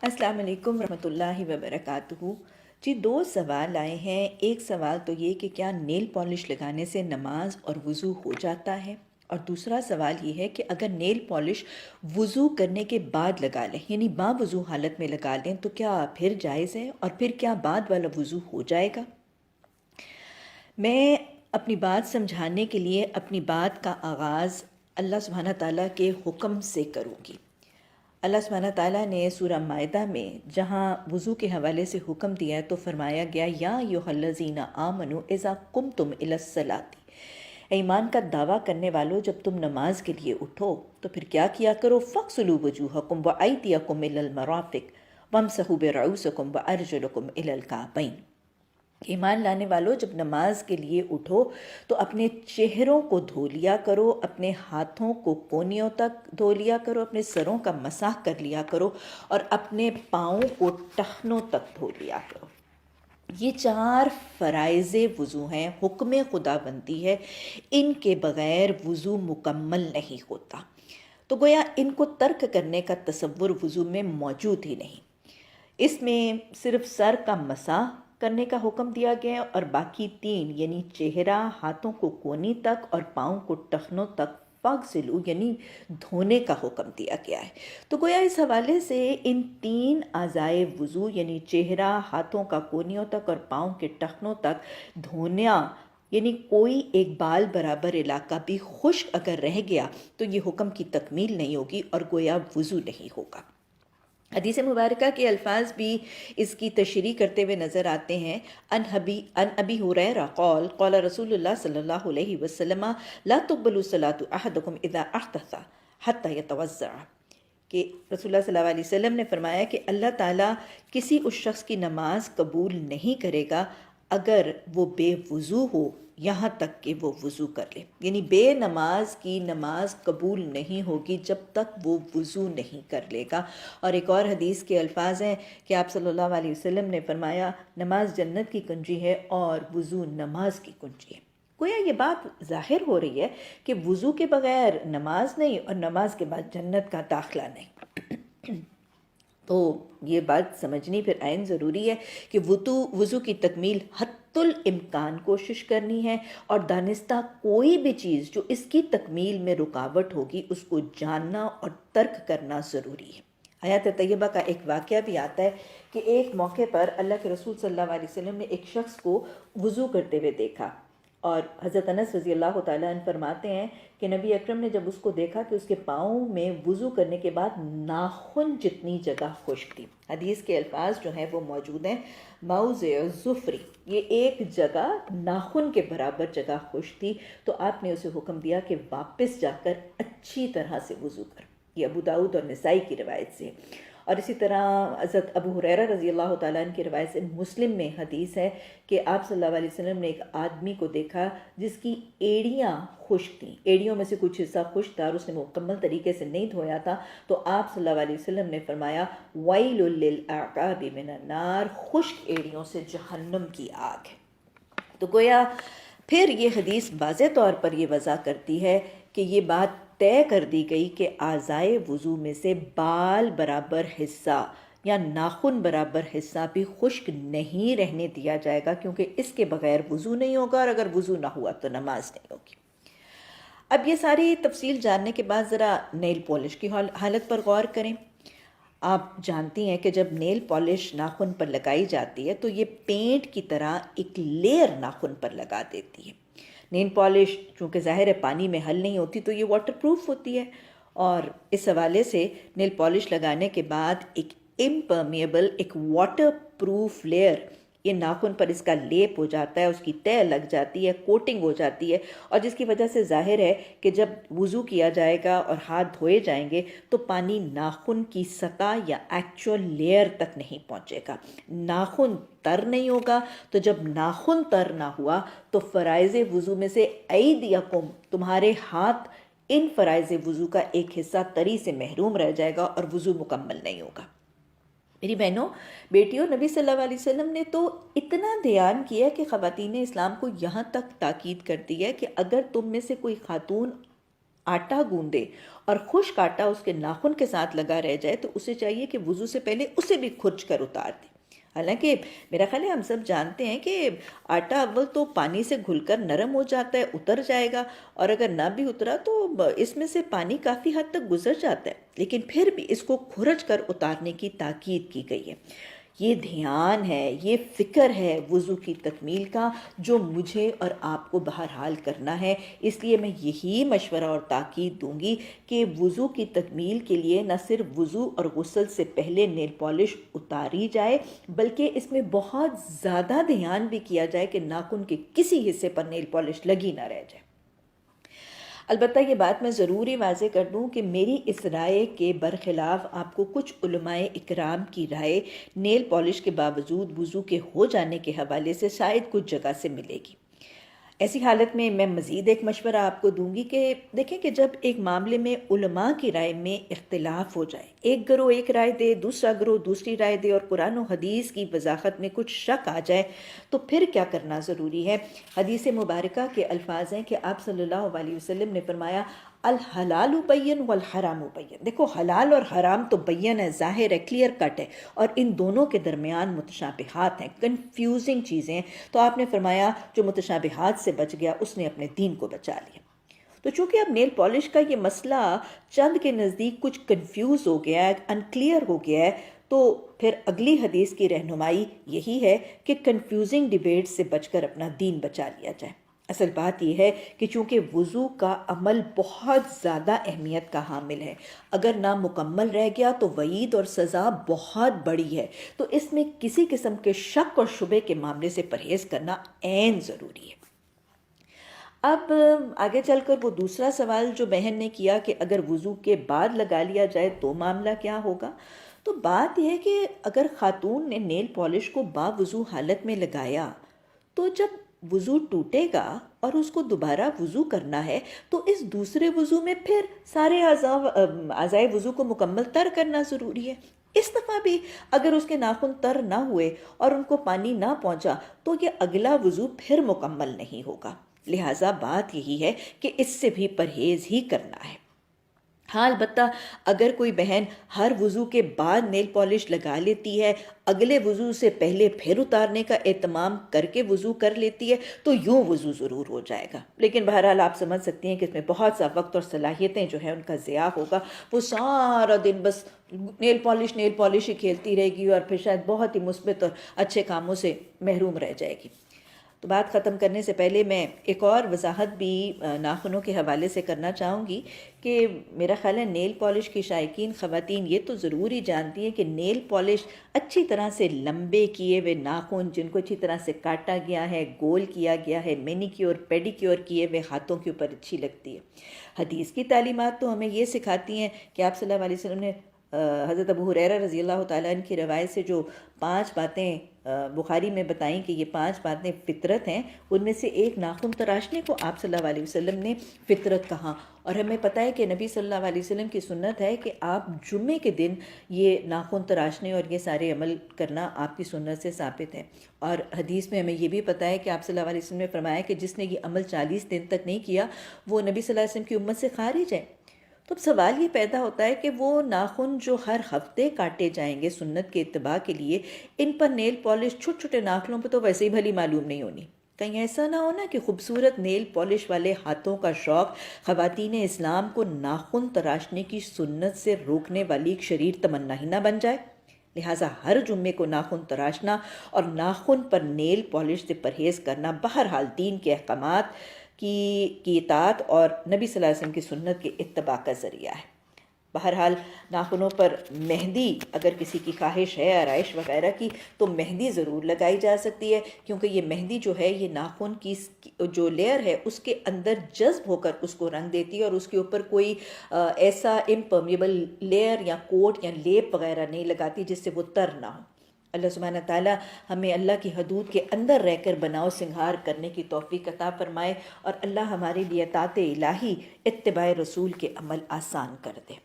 السلام علیکم ورحمۃ اللہ وبرکاتہ۔ جی دو سوال آئے ہیں۔ ایک سوال تو یہ کہ کیا نیل پالش لگانے سے نماز اور وضو ہو جاتا ہے، اور دوسرا سوال یہ ہے کہ اگر نیل پالش وضو کرنے کے بعد لگا لیں، یعنی با وضو حالت میں لگا لیں، تو کیا پھر جائز ہے، اور پھر کیا بعد والا وضو ہو جائے گا؟ میں اپنی بات سمجھانے کے لیے اپنی بات کا آغاز اللہ سبحانہ تعالیٰ کے حکم سے کروں گی۔ اللہ سبحانہ تعالیٰ نے سورہ مائدہ میں جہاں وضو کے حوالے سے حکم دیا ہے تو فرمایا گیا یا ایھا الذین آمنوا اذا قمتم الی الصلاۃ، ایمان کا دعویٰ کرنے والوں جب تم نماز کے لیے اٹھو تو پھر کیا کیا کرو، فاغسلوا وجوہکم وایدیکم الی المرافق وامسحوا برؤوسکم وارجلکم الی الکعبین۔ ایمان لانے والوں جب نماز کے لیے اٹھو تو اپنے چہروں کو دھو لیا کرو، اپنے ہاتھوں کو کونیوں تک دھو لیا کرو، اپنے سروں کا مسح کر لیا کرو، اور اپنے پاؤں کو ٹخنوں تک دھو لیا کرو۔ یہ چار فرائض وضو ہیں، حکم خدا بندی ہے، ان کے بغیر وضو مکمل نہیں ہوتا۔ تو گویا ان کو ترک کرنے کا تصور وضو میں موجود ہی نہیں۔ اس میں صرف سر کا مسح کرنے کا حکم دیا گیا ہے، اور باقی تین یعنی چہرہ، ہاتھوں کو کونی تک اور پاؤں کو ٹخنوں تک فاغسلوا یعنی دھونے کا حکم دیا گیا ہے۔ تو گویا اس حوالے سے ان تین اعضائے وضو یعنی چہرہ، ہاتھوں کا کونیوں تک اور پاؤں کے ٹخنوں تک دھونا، یعنی کوئی ایک بال برابر علاقہ بھی خشک اگر رہ گیا تو یہ حکم کی تکمیل نہیں ہوگی اور گویا وضو نہیں ہوگا۔ حدیث مبارکہ کے الفاظ بھی اس کی تشریح کرتے ہوئے نظر آتے ہیں۔ ان ابی ہریرہ قال قال رسول اللہ صلی اللہ علیہ وسلم لا تقبل صلاة احدکم اذا احدث حتی یتوضع، کہ رسول اللہ صلی اللہ علیہ وسلم نے فرمایا کہ اللہ تعالیٰ کسی اس شخص کی نماز قبول نہیں کرے گا اگر وہ بے وضو ہو یہاں تک کہ وہ وضو کر لے، یعنی بے نماز کی نماز قبول نہیں ہوگی جب تک وہ وضو نہیں کر لے گا۔ اور ایک اور حدیث کے الفاظ ہیں کہ آپ صلی اللہ علیہ وسلم نے فرمایا نماز جنت کی کنجی ہے اور وضو نماز کی کنجی ہے۔ گویا یہ بات ظاہر ہو رہی ہے کہ وضو کے بغیر نماز نہیں اور نماز کے بعد جنت کا داخلہ نہیں۔ تو یہ بات سمجھنی پھر عین ضروری ہے کہ وضو کی تکمیل حتی الامکان کوشش کرنی ہے، اور دانستہ کوئی بھی چیز جو اس کی تکمیل میں رکاوٹ ہوگی اس کو جاننا اور ترک کرنا ضروری ہے۔ آیات طیبہ کا ایک واقعہ بھی آتا ہے کہ ایک موقع پر اللہ کے رسول صلی اللہ علیہ وسلم نے ایک شخص کو وضو کرتے ہوئے دیکھا، اور حضرت انس رضی اللہ تعالیٰ عنہ فرماتے ہیں کہ نبی اکرم نے جب اس کو دیکھا کہ اس کے پاؤں میں وضو کرنے کے بعد ناخن جتنی جگہ خشک تھی۔ حدیث کے الفاظ جو ہیں وہ موجود ہیں، موضع الظفر، یہ ایک جگہ ناخن کے برابر جگہ خشک تھی، تو آپ نے اسے حکم دیا کہ واپس جا کر اچھی طرح سے وضو کر۔ یہ ابو داؤد اور نسائی کی روایت سے، اور اسی طرح حضرت ابو ہریرہ رضی اللہ تعالیٰ عنہ کی روایت سے مسلم میں حدیث ہے کہ آپ صلی اللہ علیہ وسلم نے ایک آدمی کو دیکھا جس کی ایڑیاں خشک تھیں، ایڑیوں میں سے کچھ حصہ خشک تھا اور اس نے مکمل طریقے سے نہیں دھویا تھا، تو آپ صلی اللہ علیہ وسلم نے فرمایا ویل للاعقاب من النار، خشک ایڑیوں سے جہنم کی آگ ہے۔ تو گویا پھر یہ حدیث واضح طور پر یہ وضع کرتی ہے کہ یہ بات طے کر دی گئی کہ اعضائے وضو میں سے بال برابر حصہ یا ناخن برابر حصہ بھی خشک نہیں رہنے دیا جائے گا، کیونکہ اس کے بغیر وضو نہیں ہوگا، اور اگر وضو نہ ہوا تو نماز نہیں ہوگی۔ اب یہ ساری تفصیل جاننے کے بعد ذرا نیل پالش کی حالت پر غور کریں۔ آپ جانتی ہیں کہ جب نیل پالش ناخن پر لگائی جاتی ہے تو یہ پینٹ کی طرح ایک لیئر ناخن پر لگا دیتی ہے۔ نیل پالش چونکہ ظاہر ہے پانی میں حل نہیں ہوتی تو یہ واٹر پروف ہوتی ہے، اور اس حوالے سے نیل پالش لگانے کے بعد ایک امپرمیبل، ایک واٹر پروف لیئر یہ ناخن پر اس کا لیپ ہو جاتا ہے، اس کی تہ لگ جاتی ہے، کوٹنگ ہو جاتی ہے، اور جس کی وجہ سے ظاہر ہے کہ جب وضو کیا جائے گا اور ہاتھ دھوئے جائیں گے تو پانی ناخن کی سطح یا ایکچول لیئر تک نہیں پہنچے گا، ناخن تر نہیں ہوگا۔ تو جب ناخن تر نہ ہوا تو فرائض وضو میں سے ایدیکم، تمہارے ہاتھ، ان فرائض وضو کا ایک حصہ تری سے محروم رہ جائے گا اور وضو مکمل نہیں ہوگا۔ میری بہنوں، بیٹیوں، نبی صلی اللہ علیہ وسلم نے تو اتنا دھیان کیا کہ خواتین اسلام کو یہاں تک تاکید کرتی ہے کہ اگر تم میں سے کوئی خاتون آٹا گوندے اور خشک آٹا اس کے ناخن کے ساتھ لگا رہ جائے تو اسے چاہیے کہ وضو سے پہلے اسے بھی کھرچ کر اتار دے۔ حالانکہ میرا خیال ہے ہم سب جانتے ہیں کہ آٹا اول تو پانی سے گھل کر نرم ہو جاتا ہے، اتر جائے گا، اور اگر نہ بھی اترا تو اس میں سے پانی کافی حد تک گزر جاتا ہے، لیکن پھر بھی اس کو کھرچ کر اتارنے کی تاکید کی گئی ہے۔ یہ دھیان ہے، یہ فکر ہے وضو کی تکمیل کا جو مجھے اور آپ کو بہرحال کرنا ہے۔ اس لیے میں یہی مشورہ اور تاکید دوں گی کہ وضو کی تکمیل کے لیے نہ صرف وضو اور غسل سے پہلے نیل پالش اتاری جائے، بلکہ اس میں بہت زیادہ دھیان بھی کیا جائے کہ ناخن کے کسی حصے پر نیل پالش لگی نہ رہ جائے۔ البتہ یہ بات میں ضروری واضح کر دوں کہ میری اس رائے کے برخلاف آپ کو کچھ علماء اکرام کی رائے نیل پالش کے باوجود وضو کے ہو جانے کے حوالے سے شاید کچھ جگہ سے ملے گی۔ ایسی حالت میں میں مزید ایک مشورہ آپ کو دوں گی کہ دیکھیں کہ جب ایک معاملے میں علماء کی رائے میں اختلاف ہو جائے، ایک گروہ ایک رائے دے، دوسرا گروہ دوسری رائے دے، اور قرآن و حدیث کی وضاحت میں کچھ شک آ جائے، تو پھر کیا کرنا ضروری ہے؟ حدیث مبارکہ کے الفاظ ہیں کہ آپ صلی اللہ علیہ وسلم نے فرمایا الحلال بین والحرام بین۔ دیکھو حلال اور حرام تو بین ہے، ظاہر ہے، کلیئر کٹ ہے، اور ان دونوں کے درمیان متشابہات ہیں، کنفیوزنگ چیزیں ہیں۔ تو آپ نے فرمایا جو متشابہات سے بچ گیا اس نے اپنے دین کو بچا لیا۔ تو چونکہ اب نیل پالش کا یہ مسئلہ چند کے نزدیک کچھ کنفیوز ہو گیا ہے، انکلیئر ہو گیا ہے، تو پھر اگلی حدیث کی رہنمائی یہی ہے کہ کنفیوزنگ ڈیبیٹ سے بچ کر اپنا دین بچا لیا جائے۔ اصل بات یہ ہے کہ چونکہ وضو کا عمل بہت زیادہ اہمیت کا حامل ہے، اگر نامکمل رہ گیا تو وعید اور سزا بہت بڑی ہے، تو اس میں کسی قسم کے شک اور شبے کے معاملے سے پرہیز کرنا عین ضروری ہے۔ اب آگے چل کر وہ دوسرا سوال جو بہن نے کیا کہ اگر وضو کے بعد لگا لیا جائے تو معاملہ کیا ہوگا، تو بات یہ ہے کہ اگر خاتون نے نیل پالش کو باوضو حالت میں لگایا تو جب وضو ٹوٹے گا اور اس کو دوبارہ وضو کرنا ہے تو اس دوسرے وضو میں پھر سارے اعضائے وضو کو مکمل تر کرنا ضروری ہے۔ اس دفعہ بھی اگر اس کے ناخن تر نہ ہوئے اور ان کو پانی نہ پہنچا تو یہ اگلا وضو پھر مکمل نہیں ہوگا۔ لہٰذا بات یہی ہے کہ اس سے بھی پرہیز ہی کرنا ہے۔ ہاں البتہ اگر کوئی بہن ہر وضو کے بعد نیل پالش لگا لیتی ہے، اگلے وضو سے پہلے پھر اتارنے کا اہتمام کر کے وضو کر لیتی ہے، تو یوں وضو ضرور ہو جائے گا، لیکن بہرحال آپ سمجھ سکتی ہیں کہ اس میں بہت سا وقت اور صلاحیتیں جو ہیں ان کا ضیاع ہوگا۔ وہ سارا دن بس نیل پالش ہی کھیلتی رہے گی اور پھر شاید بہت ہی مثبت اور اچھے کاموں سے محروم رہ جائے گی۔ تو بات ختم کرنے سے پہلے میں ایک اور وضاحت بھی ناخنوں کے حوالے سے کرنا چاہوں گی کہ میرا خیال ہے نیل پالش کی شائقین خواتین یہ تو ضرور ہی جانتی ہیں کہ نیل پالش اچھی طرح سے لمبے کیے ہوئے ناخن جن کو اچھی طرح سے کاٹا گیا ہے، گول کیا گیا ہے، مینیکیور پیڈیکیور کیے ہوئے ہاتھوں کے اوپر اچھی لگتی ہے۔ حدیث کی تعلیمات تو ہمیں یہ سکھاتی ہیں کہ آپ صلی اللہ علیہ وسلم نے حضرت ابو ہریرہ رضی اللہ تعالیٰ عنہ کی روایت سے جو 5 باتیں بخاری میں بتائیں کہ یہ 5 باتیں فطرت ہیں، ان میں سے ایک ناخن تراشنے کو آپ صلی اللہ علیہ وسلم نے فطرت کہا، اور ہمیں پتہ ہے کہ نبی صلی اللہ علیہ وسلم کی سنت ہے کہ آپ جمعے کے دن یہ ناخن تراشنے اور یہ سارے عمل کرنا آپ کی سنت سے ثابت ہے۔ اور حدیث میں ہمیں یہ بھی پتہ ہے کہ آپ صلی اللہ علیہ وسلم نے فرمایا کہ جس نے یہ عمل 40 دن تک نہیں کیا وہ نبی صلی اللہ علیہ وسلم کی امت سے خارج ہے۔ تو اب سوال یہ پیدا ہوتا ہے کہ وہ ناخن جو ہر ہفتے کاٹے جائیں گے سنت کے اتباع کے لیے، ان پر نیل پالش چھوٹے چھوٹے ناخنوں پہ تو ویسے ہی بھلی معلوم نہیں ہونی، کہیں ایسا نہ ہونا کہ خوبصورت نیل پالش والے ہاتھوں کا شوق خواتین اسلام کو ناخن تراشنے کی سنت سے روکنے والی ایک شریر تمنا ہی نہ بن جائے۔ لہٰذا ہر جمعے کو ناخن تراشنا اور ناخن پر نیل پالش سے پرہیز کرنا بہرحال دین کے احکامات کی اطاعت اور نبی صلی اللہ علیہ وسلم کی سنت کے اتباع کا ذریعہ ہے۔ بہرحال ناخنوں پر مہندی اگر کسی کی خواہش ہے، آرائش وغیرہ کی، تو مہندی ضرور لگائی جا سکتی ہے، کیونکہ یہ مہندی جو ہے یہ ناخن کی جو لیئر ہے اس کے اندر جذب ہو کر اس کو رنگ دیتی ہے، اور اس کے اوپر کوئی ایسا امپرمیبل لیئر یا کوٹ یا لیپ وغیرہ نہیں لگاتی جس سے وہ تر نہ ہو۔ اللہ سبحانہ تعالیٰ ہمیں اللہ کی حدود کے اندر رہ کر بناؤ سنگھار کرنے کی توفیق عطا فرمائے، اور اللہ ہمارے لیے اطاعت الہی اتباع رسول کے عمل آسان کر دے۔